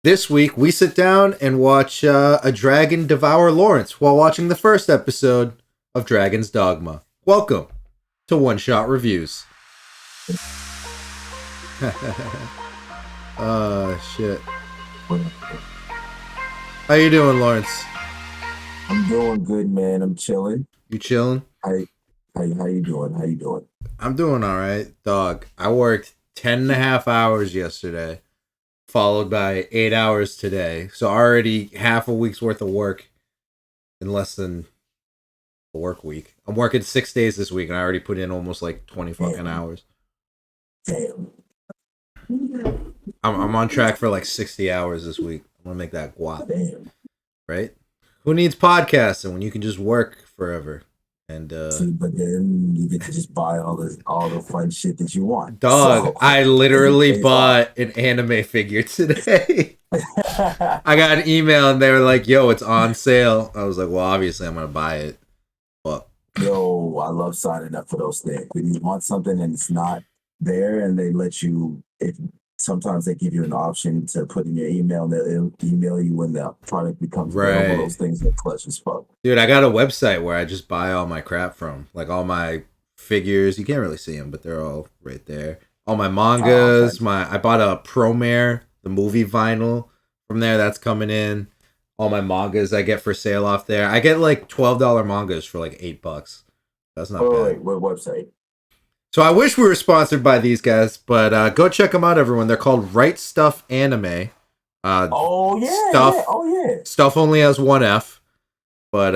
This week, we sit down and watch a dragon devour Lawrence while watching the first episode of Dragon's Dogma. Welcome to One Shot Reviews. Shit. How you doing, Lawrence? I'm doing good, man. I'm chilling. You chilling? How you doing? How you doing? I'm doing all right, dog. I worked 10 and a half hours yesterday, followed by 8 hours today. So already half a week's worth of work in less than a work week. I'm working 6 days this week, and I already put in almost like 20 fucking hours. Damn. I'm on track for like 60 hours this week. I'm gonna make that guap. Damn. Right? Who needs podcasting when you can just work forever? And See, but then you get to just buy all the fun shit that you want. dog, So, I literally it pays bought an anime figure today. off. I got an email and they were like, "Yo, it's on sale." I was like, "Well, obviously I'm gonna buy it." But Yo, I love signing up for those things. When you want something and it's not there, and they let you, if sometimes they give you an option to put in your email, and they'll email you when the product becomes available. right, Those things are clutch as fuck. dude, I got a website where I just buy all my crap from, like all my figures. You can't really see them, but they're all right there. All my mangas. Okay. I bought a Promare, the movie vinyl from there. That's coming in. All my mangas I get for sale off there. I get like $12 mangas for like $8. That's not bad. Wait, what website? So I wish we were sponsored by these guys, but go check them out, everyone. They're called Right Stuff Anime. Oh yeah, Stuff yeah. Oh yeah. Stuff only has one F, but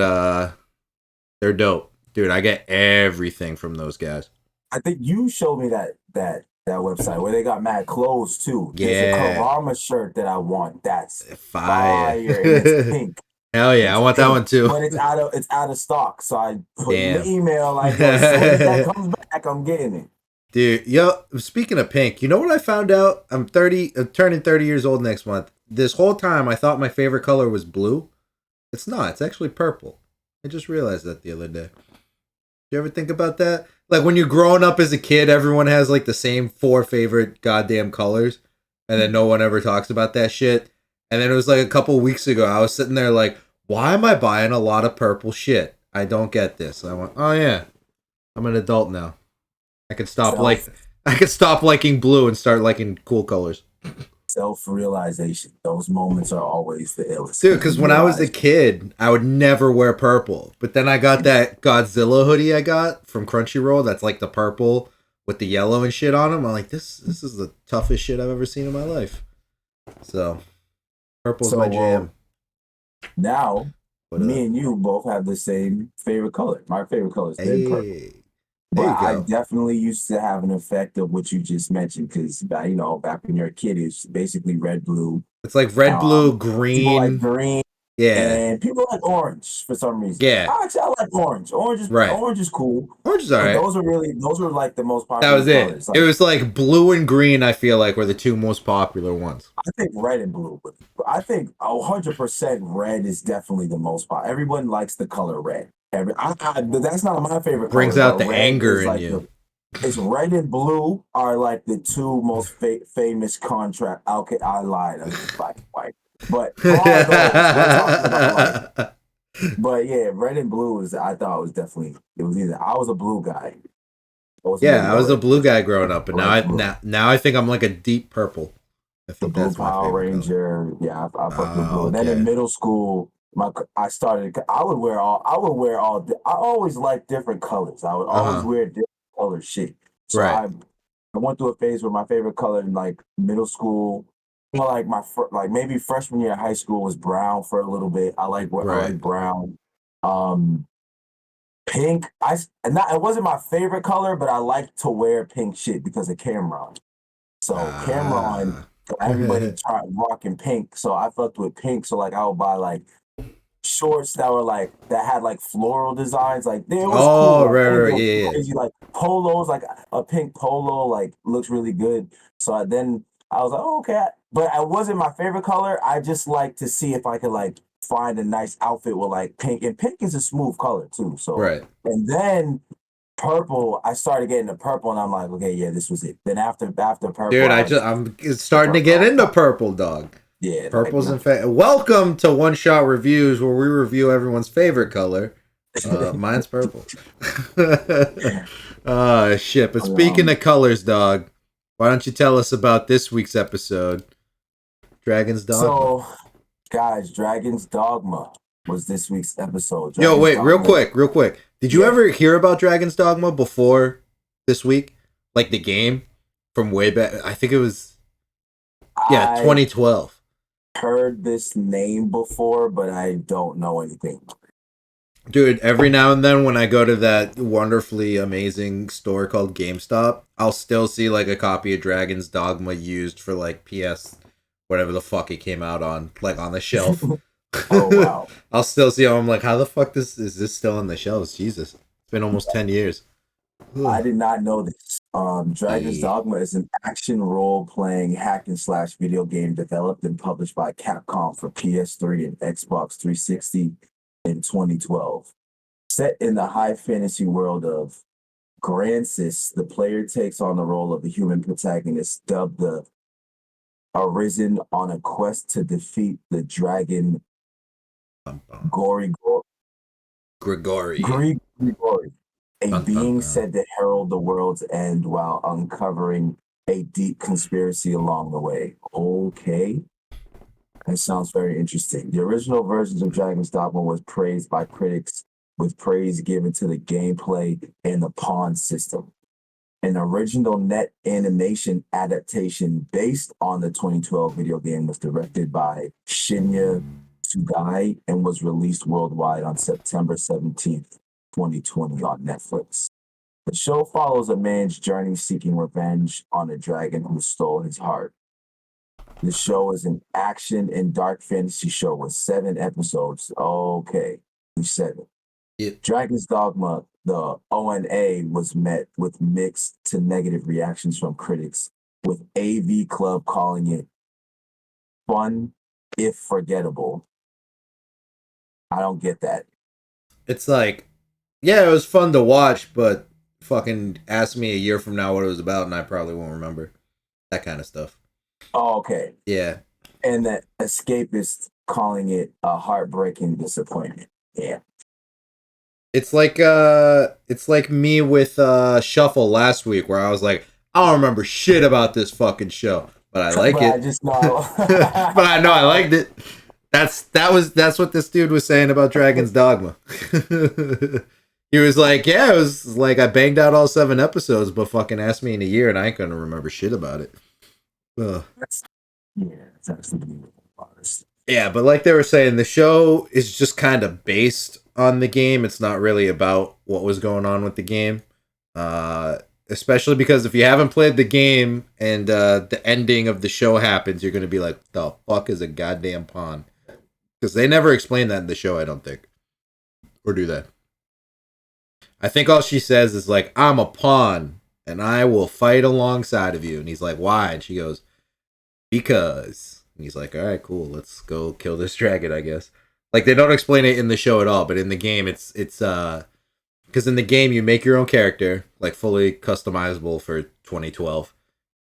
they're dope, dude. I get everything from those guys. I think you showed me that website where they got mad clothes too. There's a Yeah, Karama shirt that I want. That's fire. fire, and it's pink. Hell yeah, I It's want that pink, one too. but it's out of stock. So I put in the Damn, email like, yo, as soon as that comes back, I'm getting it. dude. Yo, speaking of pink, you know what I found out? I'm turning 30 years old next month. This whole time, I thought my favorite color was blue. It's not. It's actually purple. I just realized that the other day. You ever think about that? Like when you're growing up as a kid, everyone has like the same 4 favorite goddamn colors, and then no one ever talks about that shit. And then it was like a couple weeks ago, I was sitting there like, why am I buying a lot of purple shit? I don't get this. I went, oh yeah, I'm an adult now. I could stop liking blue and start liking cool colors. Self-realization. Those moments are always the illest. Dude, because when I was a kid, I would never wear purple. But then I got that Godzilla hoodie I got from Crunchyroll that's like the purple with the yellow and shit on them. I'm like, this is the toughest shit I've ever seen in my life. So, purple's my jam. Now, But, me and you both have the same favorite color. My favorite color is red purple. hey, But there you I go. definitely used to have an effect of what you just mentioned because, back when you're a kid, it's basically red, blue. It's like red, blue, People like green. green, Yeah, and people like orange for some reason. yeah, I like orange. right. Orange is cool. Orange is But alright. those were like the most That popular was it. colors. It was like blue and green, I feel like, were the 2 most popular ones. I think red and blue, but I think 100% red is definitely the most popular. Everyone likes the color red. That's not my favorite Brings color, out but the red anger is in like you. it's red and blue are like the 2 most famous contrast. Okay, I lied. I was black and white. But for all those, we're talking about like. But yeah, red and blue I thought was definitely. It was either I was a blue guy. Yeah, I was a blue guy growing up, but now I think I'm like a deep purple. I The think blue that's my Power favorite color. Ranger. Yeah, I fucked with blue. And then Okay. in middle school, I always liked different colors. I would always wear different color shit. So Right. I went through a phase where my favorite color in like middle school, like like maybe freshman year of high school was brown for a little bit. I like Right. brown. Pink. It wasn't my favorite color, but I like to wear pink shit because of Cameron. So Cameron, everybody tried rocking pink. So I fucked with pink. So like I would buy like shorts that had like floral designs. Like it was cool. Like, right, anything yeah. crazy, like polos, like a pink polo, like looks really good. So then I was like, oh, okay. But it wasn't my favorite color. I just like to see if I could like find a nice outfit with like pink. And pink is a smooth color too. So Right. and then purple, I started getting the purple, and I'm like, okay, yeah, this was it. Then after purple, Dude, I'm starting to get into purple, dog. Yeah, like Purple's welcome to One Shot Reviews, where we review everyone's favorite color. Mine's purple. Oh shit! But speaking of colors, dog, why don't you tell us about this week's episode, Dragon's Dogma? so guys, Dragon's Dogma was this week's episode. Yo, Dragon's wait, Dogma. real quick. Did you Yeah. ever hear about Dragon's Dogma before this week? Like the game from way back? I think it was 2012. Heard this name before, but I don't know anything. Dude, every now and then when I go to that wonderfully amazing store called GameStop, I'll still see like a copy of Dragon's Dogma used for like PS whatever the fuck it came out on, like on the shelf. Oh wow. I'll still see them. I'm like, how the fuck is this still on the shelves? Jesus. It's been almost 10 years. I did not know this. Dragon's Dogma is an action role-playing hack and slash video game developed and published by Capcom for PS3 and Xbox 360 in 2012. Set in the high fantasy world of Grancis, the player takes on the role of the human protagonist dubbed the Arisen on a quest to defeat the dragon Gori. Grigori. A being said to herald the world's end while uncovering a deep conspiracy along the way. Okay. That sounds very interesting. The original versions of Dragon's Dogma was praised by critics, with praise given to the gameplay and the pawn system. An original net animation adaptation based on the 2012 video game was directed by Shinya Tsugai and was released worldwide on September 17th. 2020 on Netflix. The show follows a man's journey seeking revenge on a dragon who stole his heart. The show is an action and dark fantasy show with 7 episodes. Okay, 7. Yep. Dragon's Dogma, the ONA, was met with mixed to negative reactions from critics, with AV Club calling it fun, if forgettable. I don't get that. It's like, yeah, it was fun to watch, but fucking ask me a year from now what it was about and I probably won't remember. That kind of stuff. Oh, okay. Yeah. And the escapist calling it a heartbreaking disappointment. Yeah. It's like me with Shuffle last week where I was like, I don't remember shit about this fucking show, but I like it. I just know. But I know I liked it. That's what this dude was saying about Dragon's Dogma. He was like, yeah, it was like I banged out all 7 episodes, but fucking ask me in a year and I ain't gonna remember shit about it. That's absolutely honest. Yeah, but like they were saying, the show is just kind of based on the game. It's not really about what was going on with the game. Especially because if you haven't played the game and the ending of the show happens, you're gonna be like, the fuck is a goddamn pawn? Because they never explain that in the show, I don't think. Or do they? I think all she says is like, I'm a pawn and I will fight alongside of you. And he's like, why? And she goes, because. And he's like, all right, cool. Let's go kill this dragon, I guess. Like, they don't explain it in the show at all, but in the game, it's because in the game, you make your own character, like fully customizable for 2012.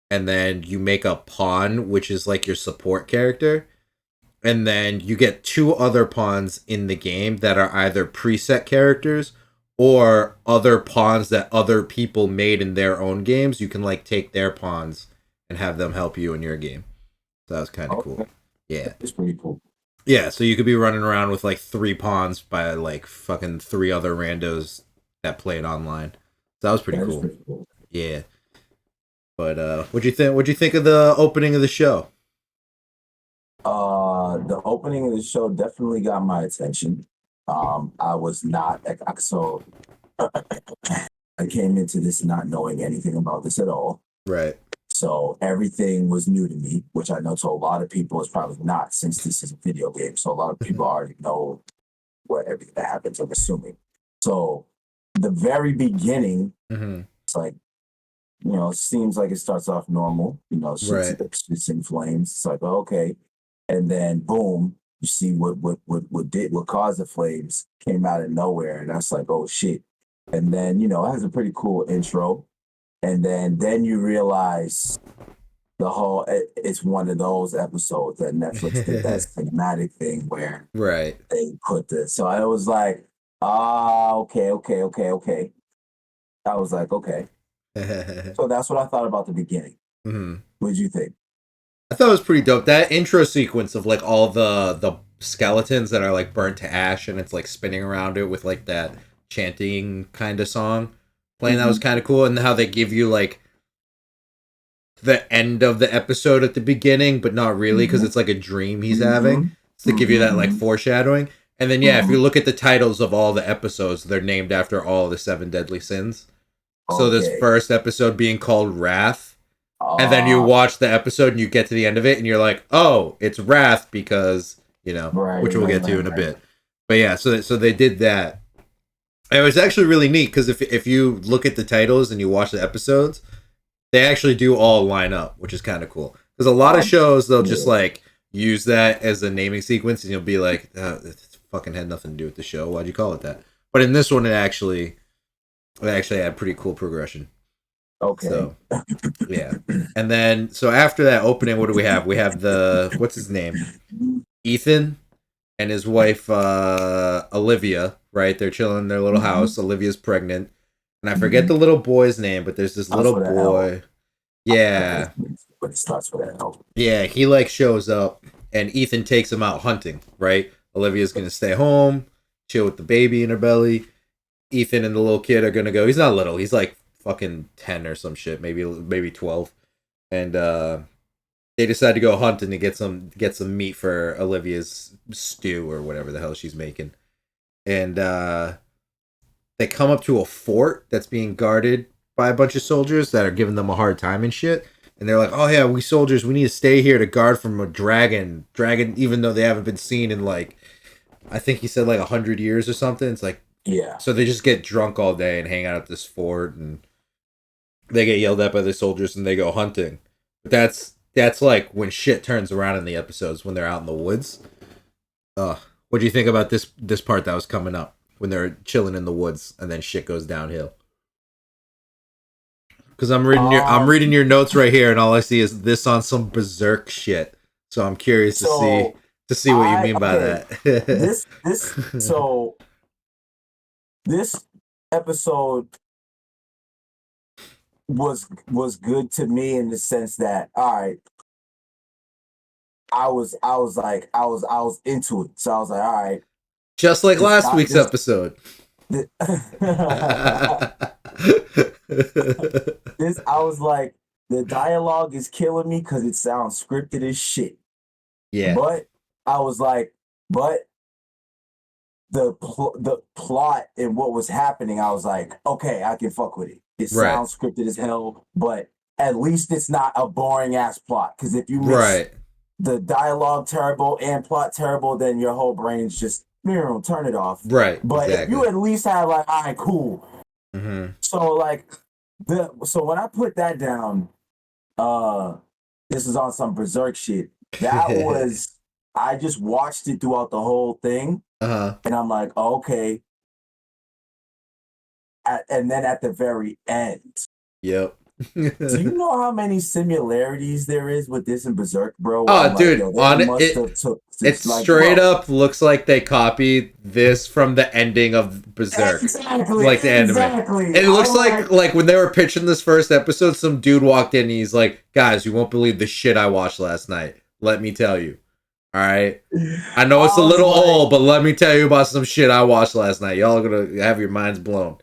And then you make a pawn, which is like your support character. And then you get 2 other pawns in the game that are either preset characters or other pawns that other people made in their own games. You can like take their pawns and have them help you in your game. So that was kind of cool. Yeah. It's pretty cool. Yeah, so you could be running around with like 3 pawns by like fucking 3 other randos that played online. So that was pretty cool. Yeah. But what'd you think of the opening of the show? The opening of the show definitely got my attention. I was not so I came into this not knowing anything about this at all. Right. So everything was new to me, which I know to a lot of people is probably not, since this is a video game. So a lot of people already know what everything that happens, I'm assuming. So the very beginning, it's like, it seems like it starts off normal, shit's in flames. It's like, okay. And then boom, you see what caused the flames came out of nowhere. And that's like, oh shit. And then, it has a pretty cool intro. And then you realize the the whole. It's one of those episodes that Netflix did that cinematic thing where Right. they put this. So I was like, okay. I was like, okay. So that's what I thought about the beginning. Mm-hmm. What did you think? I thought it was pretty dope. That intro sequence of like all the skeletons that are like burnt to ash and it's like spinning around it with like that chanting kind of song playing, that was kind of cool. And how they give you like the end of the episode at the beginning, but not really, because it's like a dream he's having. To give you that like foreshadowing. And then if you look at the titles of all the episodes, they're named after all the 7 deadly sins. So this first episode being called Wrath, and then you watch the episode and you get to the end of it and you're like, oh, it's Wrath because, which we'll get to in a bit. But yeah, so they did that. And it was actually really neat because if you look at the titles and you watch the episodes, they actually do all line up, which is kind of cool. Because a lot of shows, they'll just like use that as a naming sequence and you'll be like, it fucking had nothing to do with the show. Why'd you call it that? But in this one, it actually had pretty cool progression. Okay. So, yeah. And then, so after that opening, what do we have? We have what's his name? Ethan and his wife, Olivia, right? They're chilling in their little house. Olivia's pregnant. And I forget the little boy's name, but there's this little boy. Yeah. But it starts with that L. Yeah, he like shows up and Ethan takes him out hunting, right? Olivia's going to stay home, chill with the baby in her belly. Ethan and the little kid are going to go. He's not little. He's like fucking 10 or some shit, maybe 12. And they decide to go hunting to get some meat for Olivia's stew or whatever the hell she's making. And they come up to a fort that's being guarded by a bunch of soldiers that are giving them a hard time and shit. And they're like, oh yeah, we soldiers, we need to stay here to guard from a dragon, even though they haven't been seen in like, I think he said like 100 years or something. It's like, yeah. So they just get drunk all day and hang out at this fort, and they get yelled at by the soldiers and they go hunting. But that's like when shit turns around in the episodes, when they're out in the woods. What do you think about this part that was coming up when they're chilling in the woods and then shit goes downhill? Because I'm reading your notes right here, and all I see is this on some berserk shit. So I'm curious to see what you mean by that. This episode was good to me in the sense that, all right, I was into it. So I was like, all right. Just like last week's episode. I was like, the dialogue is killing me because it sounds scripted as shit. Yeah. But I was like, the plot and what was happening, I was like, okay, I can fuck with it. It sounds scripted as hell, but at least it's not a boring ass plot. Because if you mix the dialogue terrible and plot terrible, then your whole brain's just turn it off. Right. But if you at least have like, all right, cool. Mm-hmm. So like so when I put that down, this is on some berserk shit. That was I just watched it throughout the whole thing. And I'm like, okay. And then at the very end. Yep. Do you know how many similarities there is with this and Berserk, bro? Oh, dude, it straight up looks like they copied this from the ending of Berserk. Exactly. Like the anime. Exactly. It looks like when they were pitching this first episode, some dude walked in and he's like, guys, you won't believe the shit I watched last night. Let me tell you. All right? I know it's a little old, but let me tell you about some shit I watched last night. Y'all are going to have your minds blown.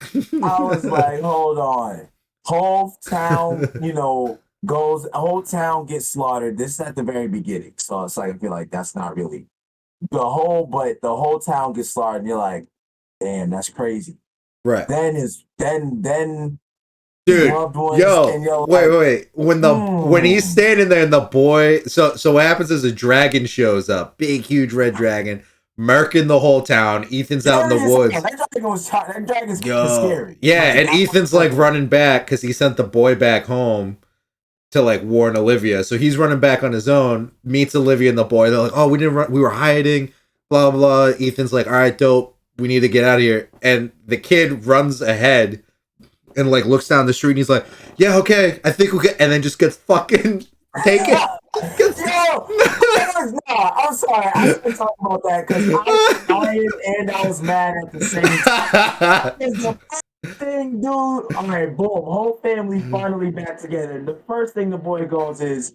I was like, hold on. Whole town, whole town gets slaughtered. This is at the very beginning. So it's like, I feel like that's not really the whole town gets slaughtered. And you're like, damn, that's crazy. Right. Then dude, wait. When he's standing there and the boy, so what happens is a dragon shows up, big, huge red dragon, murking the whole town. Ethan's out in the woods. That dragon's scary. Yeah, and Ethan's like running back because he sent the boy back home to like warn Olivia. So he's running back on his own, meets Olivia and the boy. They're like, oh, we didn't run, we were hiding, blah, blah, blah. Ethan's like, all right, dope, we need to get out of here. And the kid runs ahead and like looks down the street and he's like, yeah, okay, I think we'll get, and then just gets fucking taken. Yo, I'm sorry. I didn't talk about that because I was dying and I was mad at the same time. It's the first thing, dude. All right, boom. Whole family finally back together. The first thing the boy goes is,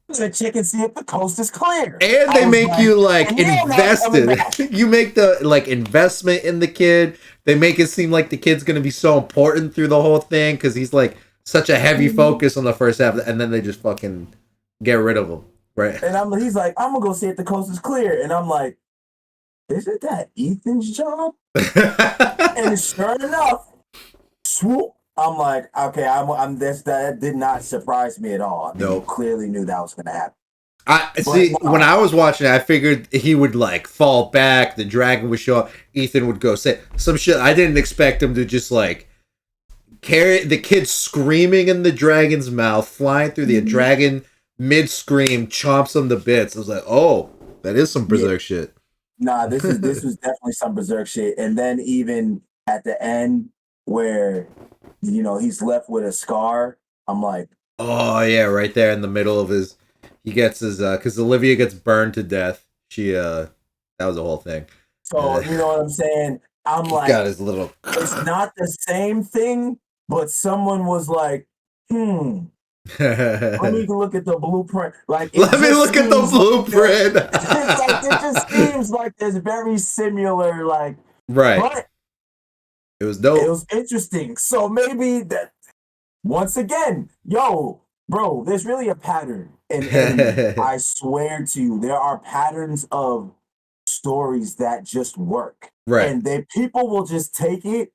I'm gonna check and see if the coast is clear. And they make you like invested. You make the like investment in the kid. They make it seem like the kid's gonna be so important through the whole thing because he's like such a heavy focus on the first half, and then they just fucking get rid of him. Right. And he's like, I'm gonna go see if the coast is clear. And I'm like, isn't that Ethan's job? And sure enough, swoop. I'm like, okay, I'm this. That did not surprise me at all. I mean, you clearly knew that was gonna happen. When I was watching it, I figured he would like fall back, the dragon would show up, Ethan would go say some shit. I didn't expect him to just like carry the kid screaming in the dragon's mouth, flying through the dragon mid scream, chomps him to bits. I was like, oh, that is some berserk shit. Nah, this was definitely some berserk shit. And then even at the end where he's left with a scar, I'm like, oh yeah, right there in the middle of his, he gets his because Olivia gets burned to death. She that was a whole thing. So you know what I'm saying? I'm like, got his little. It's not the same thing, but someone was like, let me look at the blueprint. Like, let me look at the blueprint. It just seems like there's very similar, like, right. But it was dope. It was interesting. So maybe that once again, yo, bro, there's really a pattern. And I swear to you, there are patterns of stories that just work. Right. And people will just take it,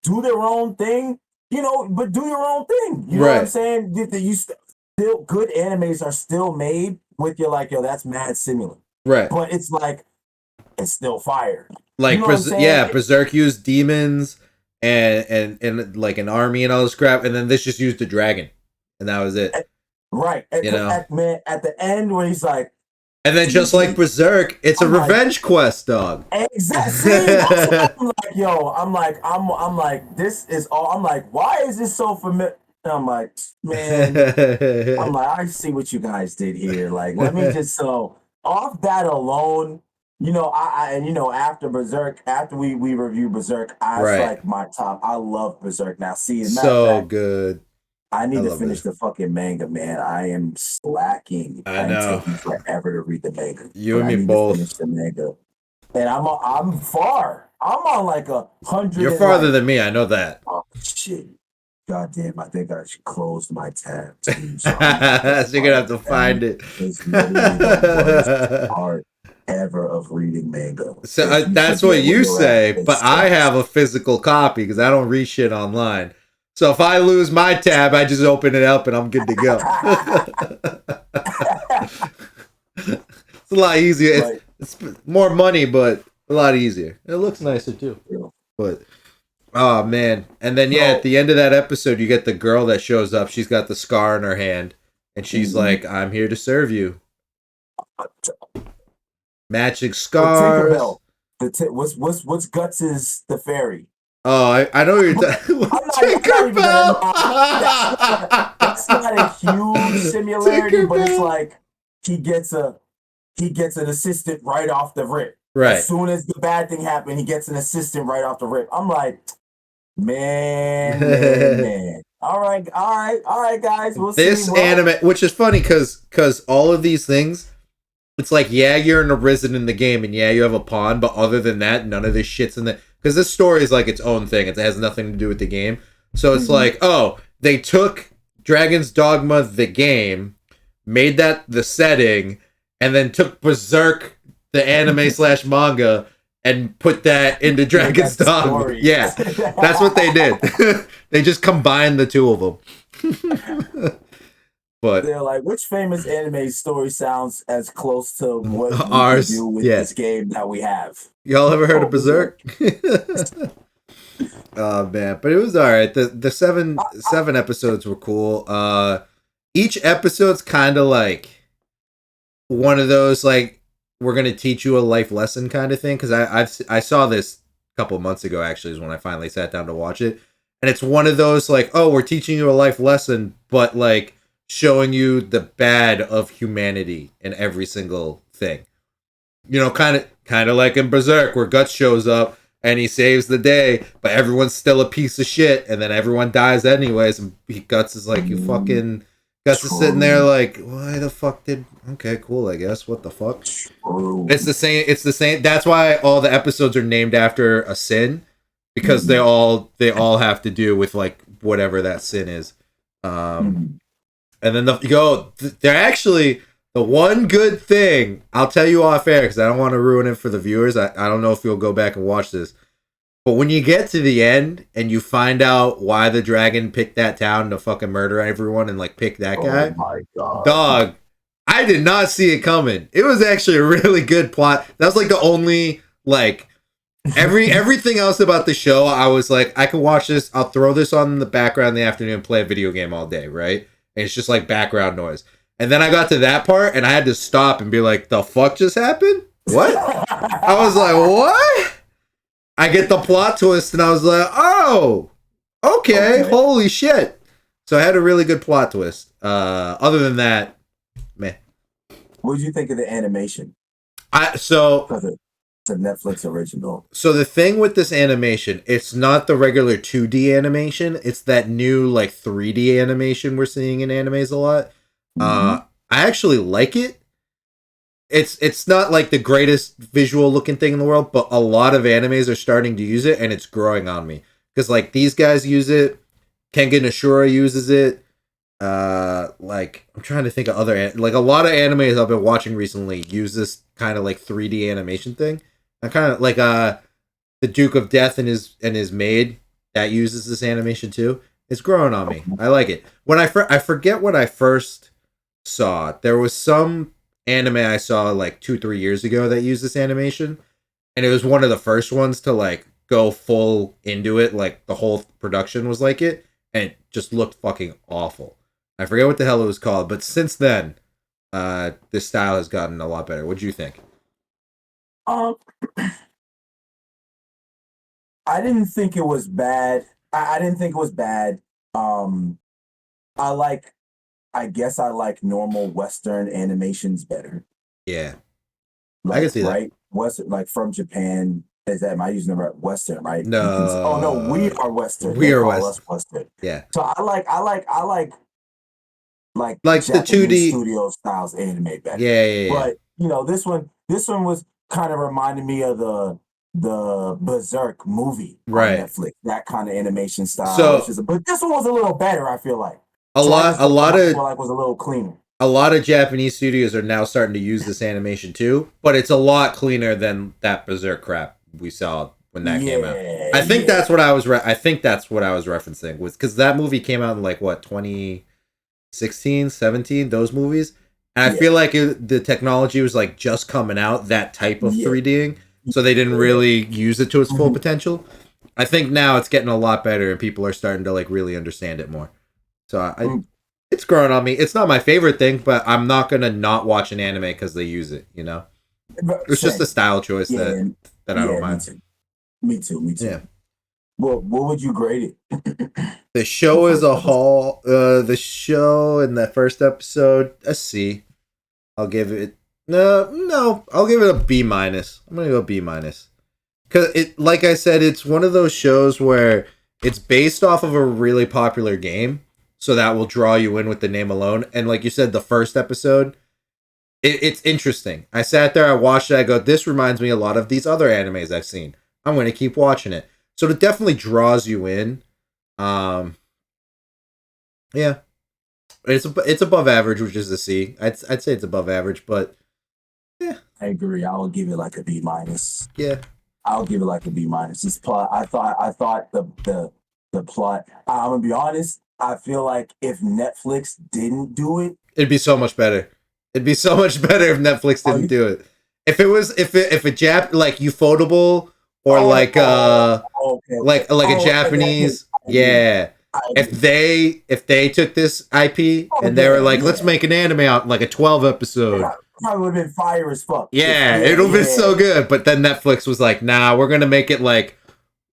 do their own thing, but do your own thing. You know what I'm saying? You still good animes are still made with you like, yo, that's mad similar. Right. But it's like, it's still fire. Like, Berserk used demons and like an army and all this crap, and then this just used a dragon, and that was it. Right. At the end where he's like, and then just like Berserk, it's a revenge quest, dog. Exactly. I'm like, yo, I'm like, this is all. I'm like, why is this so familiar? I'm like, man, I'm like, I see what you guys did here. Like, let me just off that alone, after Berserk, after we review Berserk, I was like my top. I love Berserk. Now, see, so good. I need to finish the fucking manga, man. I am slacking. I know. It's taking forever to read the manga. You and me both. Finish the manga. And I'm far. I'm on like 100. You're farther than me. I know that. Oh shit! God damn! I think I should close my tab too. So you're gonna have to find it. It's literally the worst part ever of reading manga. So that's what you say, but I have a physical copy because I don't read shit online. So if I lose my tab, I just open it up and I'm good to go. It's a lot easier. It's more money, but a lot easier. It looks nicer too. But oh man. And then at the end of that episode, you get the girl that shows up. She's got the scar in her hand, and she's like, "I'm here to serve you." Matching scars. What's Guts is the fairy. Oh, I know you're talking about Tinkerbell. That's not a huge similarity, but it's like he gets an assistant right off the rip. Right. As soon as the bad thing happened, he gets an assistant right off the rip. I'm like, man. All right, guys. We'll see. This anime, which is funny because all of these things, it's like, you're an arisen in the game, and you have a pawn, but other than that, none of this shit's in the. Because this story is like its own thing. It has nothing to do with the game. So it's like, they took Dragon's Dogma, the game, made that the setting, and then took Berserk, the anime / manga, and put that into Dragon's Dogma. Yeah, that's what they did. They just combined the two of them. But they're like, which famous anime story sounds as close to what ours we do with this game that we have? Y'all ever heard of Berserk? Oh man, but it was all right. The seven episodes were cool. Each episode's kind of like one of those like, we're gonna teach you a life lesson kind of thing. Because I saw this a couple months ago, actually, is when I finally sat down to watch it. and it's one of those like, oh, we're teaching you a life lesson, but like showing you the bad of humanity in every single thing. You know, kind of like in Berserk, where Guts shows up and he saves the day, but everyone's still a piece of shit, and then everyone dies anyways. And Guts is like, you fucking. Guts is sitting there like, why the fuck did? Okay, cool, I guess. What the fuck? It's the same. It's the same. That's why all the episodes are named after a sin, because they all have to do with like whatever that sin is. And then they're actually. The one good thing, I'll tell you off air because I don't want to ruin it for the viewers. I don't know if you'll go back and watch this. But when you get to the end and you find out why the dragon picked that town to fucking murder everyone and like pick that guy, my God. dog, I did not see it coming. It was actually a really good plot. That was like the only like everything else about the show. I was like, I can watch this. I'll throw this on in the background in the afternoon and play a video game all day, right? And it's just like background noise. And then I got to that part and I had to stop and be like, the fuck just happened? What? I was like, what? I get the plot twist and I was like, oh, okay. Holy shit. So I had a really good plot twist. Other than that, meh. What did you think of the animation? Because it's a Netflix original. So the thing with this animation, it's not the regular 2D animation. It's that new like 3D animation we're seeing in animes a lot. I actually like it. It's not like the greatest visual looking thing in the world, but a lot of animes are starting to use it, and it's growing on me. Because like these guys use it, Kengan Ashura uses it. Like I'm trying to think of other like a lot of animes I've been watching recently use this kind of like 3D animation thing. I kind of like the Duke of Death and his maid that uses this animation too. It's growing on me. I like it. When I forget when I first saw it. There was some anime I saw like 2-3 years ago that used this animation, and it was one of the first ones to like go full into it. Like the whole production was like it, and it just looked fucking awful. I forget what the hell it was called, but since then, this style has gotten a lot better. What do you think? I didn't think it was bad. I didn't think it was bad. I guess I like normal Western animations better. Yeah, like, I can see that. Right, Western, like from Japan. Is that am I using the right Western? Right? No. Oh no, we are Western. We are Western. Yeah. So I like the 2D studio styles anime better. Yeah. But you know, this one was kind of reminding me of the Berserk movie on Netflix. That kind of animation style. So, but this one was a little better. I feel like. A lot of was a little cleaner. A lot of Japanese studios are now starting to use this animation too, but it's a lot cleaner than that Berserk crap we saw when that came out. I think that's what I was referencing was because that movie came out in like what 2016, 17, those movies, and I feel like the technology was like just coming out, that type of 3Ding, so they didn't really use it to its full potential. I think now it's getting a lot better, and people are starting to like really understand it more. So it's growing on me. It's not my favorite thing, but I'm not gonna not watch an anime because they use it. You know, it's just a style choice that I don't mind. Me too. Yeah. Well, what would you grade it? The show as a whole, the show in that first episode, a C. I'll give it no. I'll give it a B-. I'm gonna go B-. Because it, like I said, it's one of those shows where it's based off of a really popular game. So that will draw you in with the name alone. And like you said, the first episode, it's interesting. I sat there, I watched it, I go, this reminds me a lot of these other animes I've seen. I'm going to keep watching it. So it definitely draws you in. Yeah. It's above average, which is a C. I'd say it's above average, but yeah. I agree. I would give it like a B-. Yeah. I'll give it like a B-. This plot, I thought the plot, I'm going to be honest, I feel like if Netflix didn't do it, it'd be so much better. It'd be so much better if Netflix didn't do it. If it was if a Jap like Ufotable or like a Japanese, yeah. If they took this IP and they were like, let's make an anime out like a 12 episode. Probably would have been fire as fuck. Yeah, it would have been so good. But then Netflix was like, nah, we're gonna make it like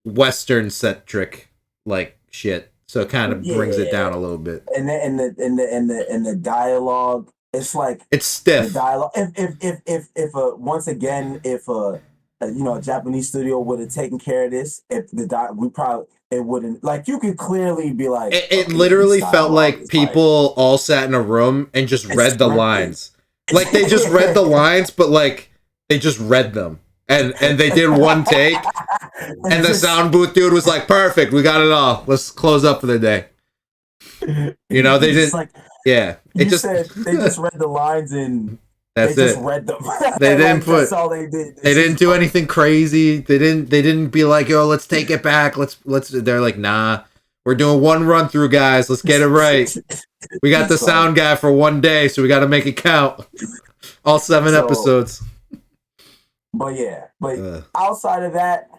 Western centric, like shit, so it kind of brings it down a little bit. And the dialogue, it's like It's the stiff. dialogue. If once again, if a Japanese studio would have taken care of this, if we probably it wouldn't, like, you could clearly be like, It okay, yeah, this literally felt dialogue like is like people all sat in a room and just read the scripted. lines. Like they just read the lines, but like they just read them. And they did one take, and the sound booth dude was like, "Perfect, we got it all. Let's close up for the day." You know, they did. Like Yeah, it you just. said, they just read the lines and they That's just it. read them. They didn't Like, that's put. all they did. They didn't do anything crazy. They didn't be like, "Yo, let's take it back. Let's." They're like, "Nah, we're doing one run through, guys. Let's get it right. We got the sound guy for one day, so we got to make it count. All 7 episodes." But yeah, outside of that,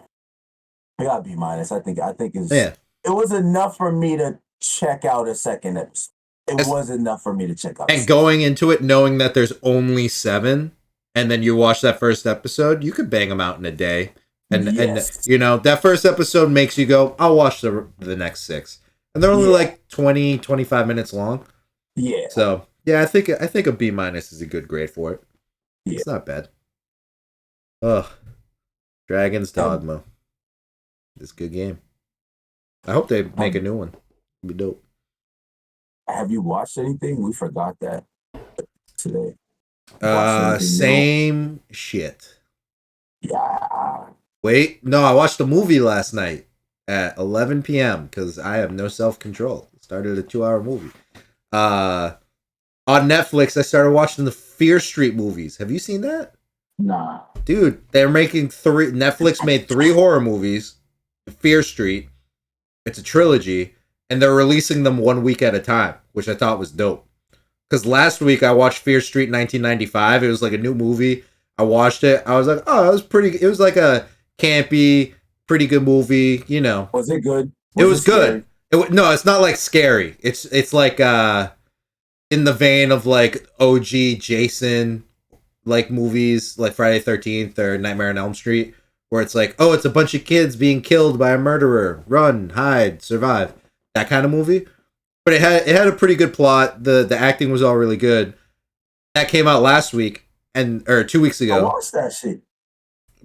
I got B minus. I think it's it was enough for me to check out a second episode. It was enough for me to check out. And going into it knowing that there's only 7, and then you watch that first episode, you could bang them out in a day. And you know, that first episode makes you go, I'll watch the next 6. And they're only like 20, 25 minutes long. Yeah. So yeah, I think a B minus is a good grade for it. Yeah. It's not bad. Ugh. Dragon's Dogma. It's a good game. I hope they make a new one. It'd be dope. Have you watched anything? We forgot that today. Same shit. Yeah. Wait, no, I watched a movie last night at 11 p.m. because I have no self-control. Started a 2-hour movie. On Netflix, I started watching the Fear Street movies. Have you seen that? Nah. Dude, they're making 3. Netflix made 3 horror movies. Fear Street. It's a trilogy. And they're releasing them 1 week at a time, which I thought was dope. Because last week I watched Fear Street 1995. It was like a new movie. I watched it. I was like, oh, it was pretty. It was like a campy, pretty good movie. You know. Was it good? It was good. No, it's not like scary. It's like in the vein of like OG Jason like movies, like Friday the 13th or Nightmare on Elm Street, where it's like, oh, it's a bunch of kids being killed by a murderer. Run, hide, survive. That kind of movie. But it had a pretty good plot. The acting was all really good. That came out last week or 2 weeks ago. I watched that shit.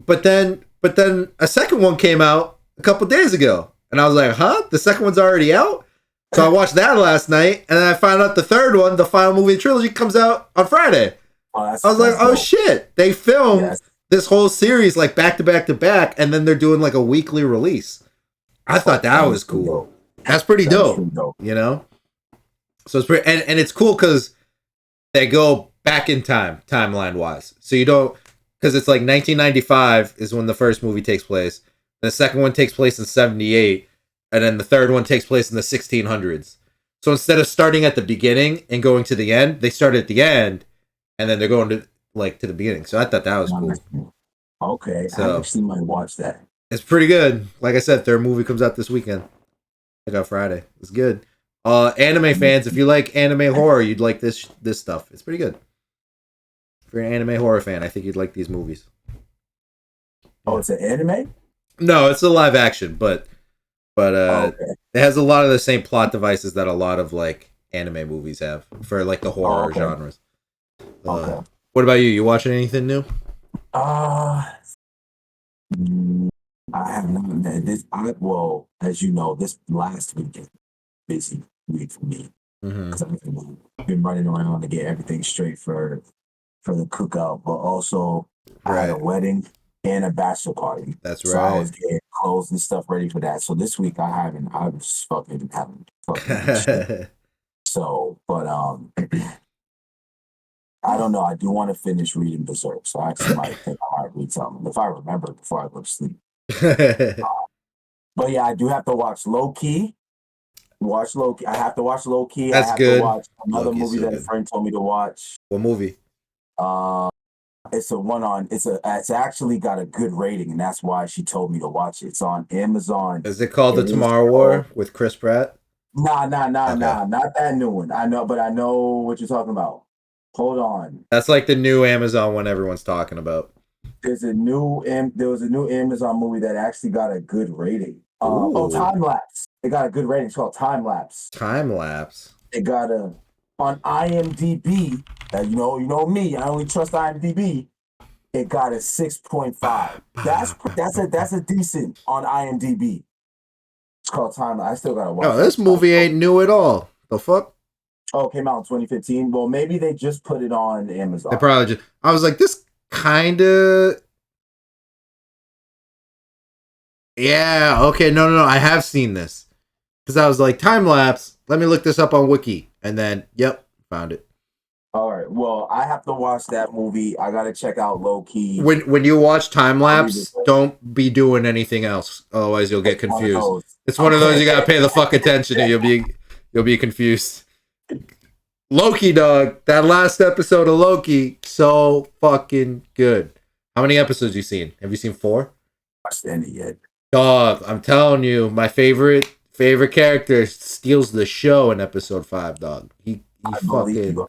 But then a second one came out a couple days ago. And I was like, huh? The second one's already out? So I watched that last night, and then I found out the third one, the final movie trilogy, comes out on Friday. Oh, I was like, oh shit. They filmed this whole series like back to back to back, and then they're doing like a weekly release. I thought that was cool. That's pretty dope. You know? So it's pretty, and it's cool because they go back in time, timeline wise. So you don't, because it's like 1995 is when the first movie takes place. The second one takes place in 78, and then the third one takes place in the 1600s. So instead of starting at the beginning and going to the end, they start at the end, and then they're going to the beginning. So I thought that was cool. Okay, so, I actually might watch that. It's pretty good. Like I said, third movie comes out this weekend. I got Friday. It's good. Anime fans, if you like anime horror, you'd like this stuff. It's pretty good. If you're an anime horror fan, I think you'd like these movies. Oh, it's an anime? No, it's a live action, but it has a lot of the same plot devices that a lot of like anime movies have for like the horror genres. What about you? You watching anything new? I have not. Well, as you know, this last weekend, busy week for me because I've been running around to get everything straight for the cookout, but also I had a wedding and a bachelor party. That's right. So I was getting clothes and stuff ready for that. So this week I was fucking having shit. So, but I don't know. I do want to finish reading Berserk, so I actually might think I might read something if I remember before I go to sleep. But yeah, I do have to watch Low Key. I have to watch Low Key. That's I have good. to watch another movie that a friend told me to watch. What movie? It's it's actually got a good rating, and that's why she told me to watch it. It's on Amazon. Is it called The Tomorrow War with Chris Pratt? Nah, not that new one. I know what you're talking about. Hold on. That's like the new Amazon one everyone's talking about. There was a new Amazon movie that actually got a good rating. Ooh, Time Lapse. They got a good rating. It's called Time Lapse. time lapse. They got a on IMDb. You know me. I only trust IMDb. It got a 6.5. That's a decent on IMDb. It's called Time Lapse. I still gotta No, watch this that. movie ain't new at all. The fuck? Oh, it came out in 2015. Well, maybe they just put it on They Amazon. probably just. I was like, this kind of. Yeah. Okay. No. No. No. I have seen this because I was like, time lapse. Let me look this up on Wiki, and then, yep, found it. All right. Well, I have to watch that movie. I gotta check out Low Key. When you watch time lapse, don't be doing anything else. Otherwise, you'll get It's one of confused. those. It's one of those you gotta pay the fuck attention to. You'll be confused. Loki, dog. That last episode of Loki, so fucking good. How many episodes you seen? Have you seen 4? Watched any yet? Dog, I'm telling you, my favorite character steals the show in episode 5. Dog, he I believe you.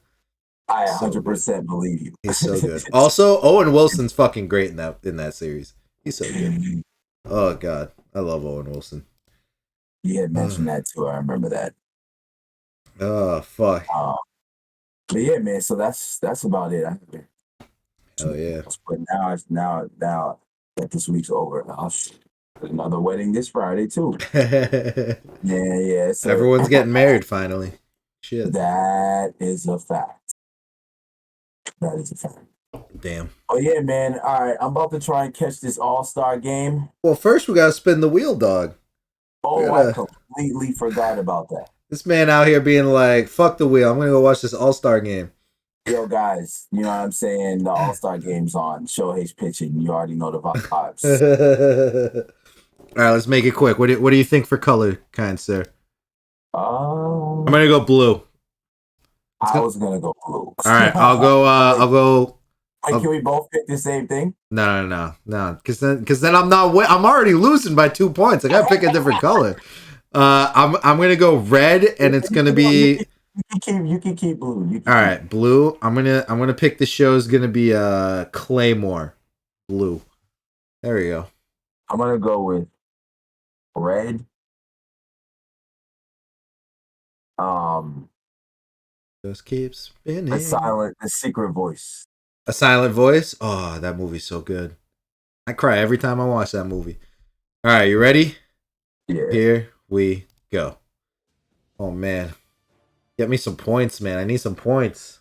I so 100% believe you. He's so good. Also, Owen Wilson's fucking great in that series. He's so good. Oh god, I love Owen Wilson. You had mentioned that too. I remember that. Oh fuck. But yeah, man. So that's about it. Oh yeah. But now that this week's over, another wedding this Friday too. Yeah. So everyone's getting married finally. Shit. That is a fact. That is a fact. Damn. Oh yeah, man. All right, I'm about to try and catch this All-Star game. Well, first we gotta spin the wheel, dog. Oh, I completely forgot about that. This man out here being like, fuck the wheel. I'm going to go watch this All-Star game. Yo, guys, you know what I'm saying? The All-Star game's on. Shohei's pitching. You already know the vibes. All right, let's make it quick. What do you think for color, kind sir? I'm going to go blue. I was going to go blue. All right, I'll go. Can we both pick the same thing? No. Because then I'm already losing by 2 points. I got to pick a different color. I'm gonna go red, and it's gonna be. You can keep blue. All right, blue. I'm gonna pick the show's gonna be Claymore, blue. There we go. I'm gonna go with red. Just keep spinning. The secret voice. A silent voice. Oh, that movie's so good. I cry every time I watch that movie. All right, you ready? Yeah. Here we go. Oh man, get me some points, man. I need some points.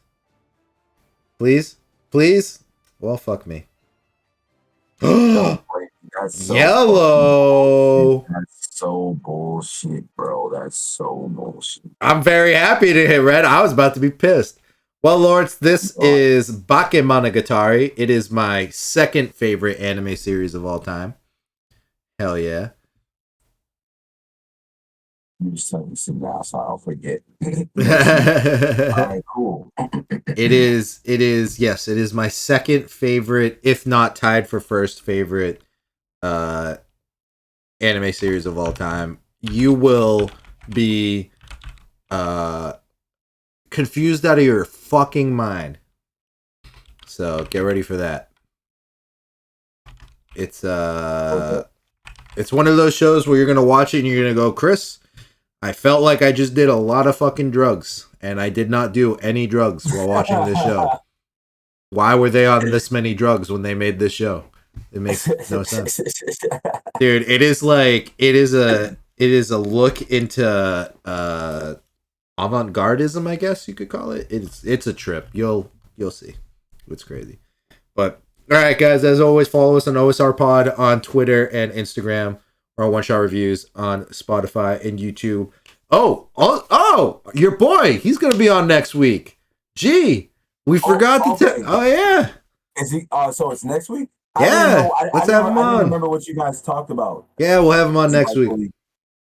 Please. Well, fuck me. That's so yellow. That's so bullshit, bro. That's so bullshit. I'm very happy to hit red. I was about to be pissed. Well, Lawrence, this is Bakemonogatari. It is my second favorite anime series of all time. Hell yeah. You just tell me some now, so I'll forget. All right, cool. It is my second favorite, if not tied for first favorite, anime series of all time. You will be confused out of your fucking mind. So get ready for that. It's it's one of those shows where you're gonna watch it and you're gonna go, Chris, I felt like I just did a lot of fucking drugs, and I did not do any drugs while watching this show. Why were they on this many drugs when they made this show? It makes no sense. Dude, it is a look into avant-gardism, I guess you could call it. It's a trip. You'll see. It's crazy. But all right, guys, as always, follow us on OSR Pod on Twitter and Instagram, or on One Shot Reviews on Spotify and YouTube. Oh, your boy, he's gonna be on next week. Gee, we forgot to tell. Oh yeah. Is he? So it's next week. Yeah, let's have him on. I didn't remember what you guys talked about. Yeah, we'll have him on next week.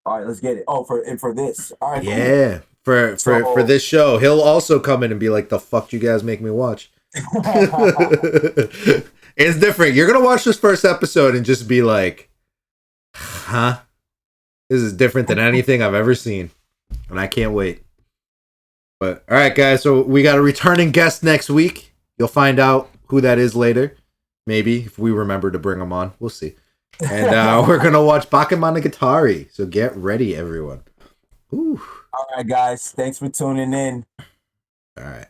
All right, let's get it. Oh, for this. All right. Yeah, cool. For this show, he'll also come in and be like, "The fuck you guys make me watch." It's different. You're gonna watch this first episode and just be like, "Huh? This is different than anything I've ever seen," and I can't wait. But all right, guys. So we got a returning guest next week. You'll find out who that is later. Maybe if we remember to bring him on, we'll see. And we're gonna watch Bakemonogatari. So get ready, everyone. Ooh. All right, guys. Thanks for tuning in. All right.